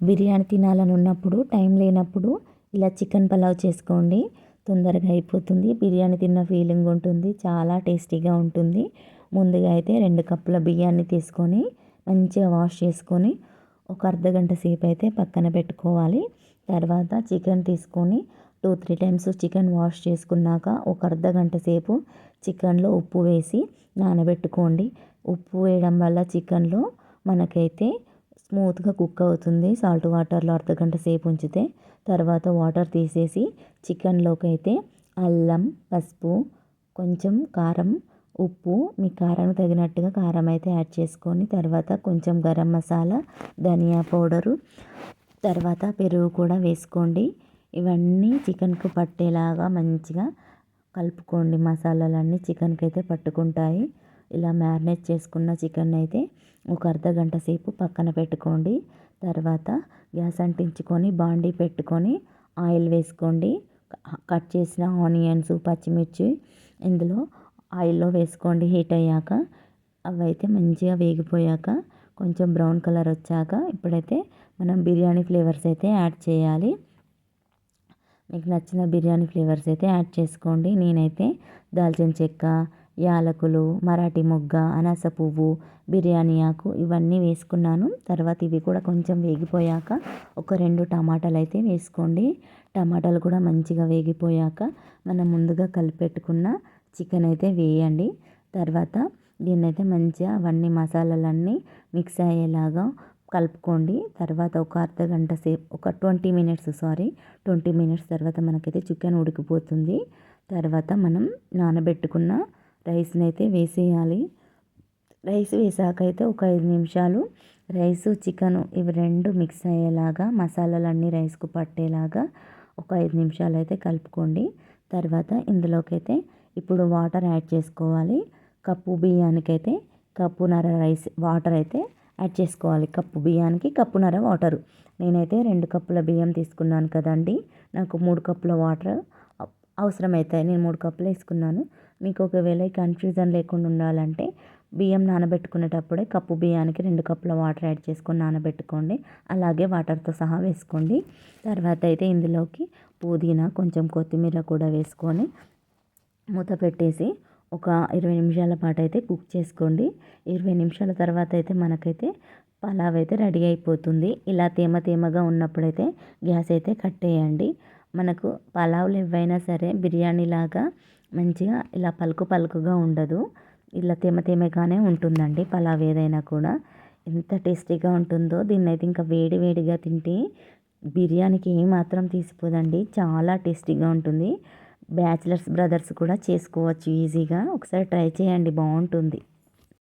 బిర్యానీ తినాలని ఉన్నప్పుడు టైం లేనప్పుడు ఇలా చికెన్ పలావ్ చేసుకోండి. తొందరగా అయిపోతుంది. బిర్యానీ తిన్న ఫీలింగ్ ఉంటుంది. చాలా టేస్టీగా ఉంటుంది. ముందుగా అయితే 2 కప్పుల బియ్యాన్ని తీసుకొని మంచిగా వాష్ చేసుకొని ఒక అర్ధగంట సేపు అయితే పక్కన పెట్టుకోవాలి. తర్వాత చికెన్ తీసుకొని 2-3 టైమ్స్ చికెన్ వాష్ చేసుకున్నాక ఒక అర్ధగంట సేపు చికెన్లో ఉప్పు వేసి నానబెట్టుకోండి. ఉప్పు వేయడం వల్ల చికెన్లో మనకైతే స్మూత్గా కుక్ అవుతుంది. సాల్ట్ వాటర్లో అర్ధగంట సేపు ఉంచితే తర్వాత వాటర్ తీసేసి చికెన్లోకి అయితే అల్లం, పసుపు, కొంచెం కారం, ఉప్పు మీ కారం తగినట్టుగా కారం అయితే యాడ్ చేసుకొని తర్వాత కొంచెం గరం మసాలా, ధనియా పౌడరు, తర్వాత పెరుగు కూడా వేసుకోండి. ఇవన్నీ చికెన్కు పట్టేలాగా మంచిగా కలుపుకోండి. మసాలాలన్నీ చికెన్కి అయితే పట్టుకుంటాయి. ఇలా మ్యారినేట్ చేసుకున్న చికెన్ అయితే ఒక అర్ధగంట సేపు పక్కన పెట్టుకోండి. తర్వాత గ్యాస్ అంటించుకొని బాండీ పెట్టుకొని ఆయిల్ వేసుకోండి. కట్ చేసిన ఆనియన్స్, పచ్చిమిర్చి ఇందులో ఆయిల్లో వేసుకోండి. హీట్ అయ్యాక అవైతే మంచిగా వేగిపోయాక కొంచెం బ్రౌన్ కలర్ వచ్చాక ఇప్పుడైతే మనం బిర్యానీ ఫ్లేవర్స్ అయితే యాడ్ చేయాలి. మీకు నచ్చిన బిర్యానీ ఫ్లేవర్స్ అయితే యాడ్ చేసుకోండి. నేనైతే దాల్చిన చెక్క, యాలకులు, మరాఠీ మొగ్గ, అనాస పువ్వు, బిర్యానీ ఆకు ఇవన్నీ వేసుకున్నాను. తర్వాత ఇవి కూడా కొంచెం వేగిపోయాక ఒక 2 టమాటాలు అయితే వేసుకోండి. టమాటాలు కూడా మంచిగా వేగిపోయాక మనం ముందుగా కలిపెట్టుకున్న చికెన్ అయితే వేయండి. తర్వాత దీన్నైతే మంచిగా అవన్నీ మసాలాలన్నీ మిక్స్ అయ్యేలాగా కలుపుకోండి. తర్వాత ఒక అర్ధగంట సేపు ఒక 20 మినిట్స్ తర్వాత మనకైతే చికెన్ ఉడికిపోతుంది. తర్వాత మనం నానబెట్టుకున్న రైస్ని అయితే వేసేయాలి. రైస్ వేసాక అయితే ఒక 5 నిమిషాలు రైసు, చికెను ఇవి 2 మిక్స్ అయ్యేలాగా మసాలాలన్నీ రైస్కు పట్టేలాగా ఒక 5 నిమిషాలు అయితే కలుపుకోండి. తర్వాత ఇందులోకైతే ఇప్పుడు వాటర్ యాడ్ చేసుకోవాలి. కప్పు బియ్యానికైతే కప్పున్నర వాటర్ అయితే యాడ్ చేసుకోవాలి. కప్పు బియ్యానికి కప్పున్నర వాటరు. నేనైతే 2 కప్పుల బియ్యం తీసుకున్నాను కదండి. నాకు 3 కప్పుల వాటర్ అవసరమవుతాయి. నేను 3 కప్పులు వేసుకున్నాను. మీకు ఒకవేళ కన్ఫ్యూజన్ లేకుండా ఉండాలంటే బియ్యం నానబెట్టుకునేటప్పుడే కప్పు బియ్యానికి 2 కప్పుల వాటర్ యాడ్ చేసుకొని నానబెట్టుకోండి. అలాగే వాటర్తో సహా వేసుకోండి. తర్వాత అయితే ఇందులోకి పుదీనా, కొంచెం కొత్తిమీర కూడా వేసుకొని మూత పెట్టేసి ఒక 20 నిమిషాల పాటు అయితే కుక్ చేసుకోండి. 20 నిమిషాల తర్వాత అయితే మనకైతే పలావ్ అయితే రెడీ అయిపోతుంది. ఇలా తేమగా ఉన్నప్పుడైతే గ్యాస్ అయితే కట్టేయండి. మనకు పలావులు ఏవైనా సరే బిర్యానీలాగా మంచిగా ఇలా పలుకుగా ఉండదు. ఇలా తేమగానే ఉంటుందండి పలావ్ ఏదైనా కూడా. ఎంత టేస్టీగా ఉంటుందో దీన్నైతే ఇంకా వేడిగా తింటే బిర్యానీకి ఏమాత్రం తీసిపోదండి. చాలా టేస్టీగా ఉంటుంది. బ్యాచిలర్స్ బ్రదర్స్ కూడా చేసుకోవచ్చు ఈజీగా. ఒకసారి ట్రై చేయండి, బాగుంటుంది.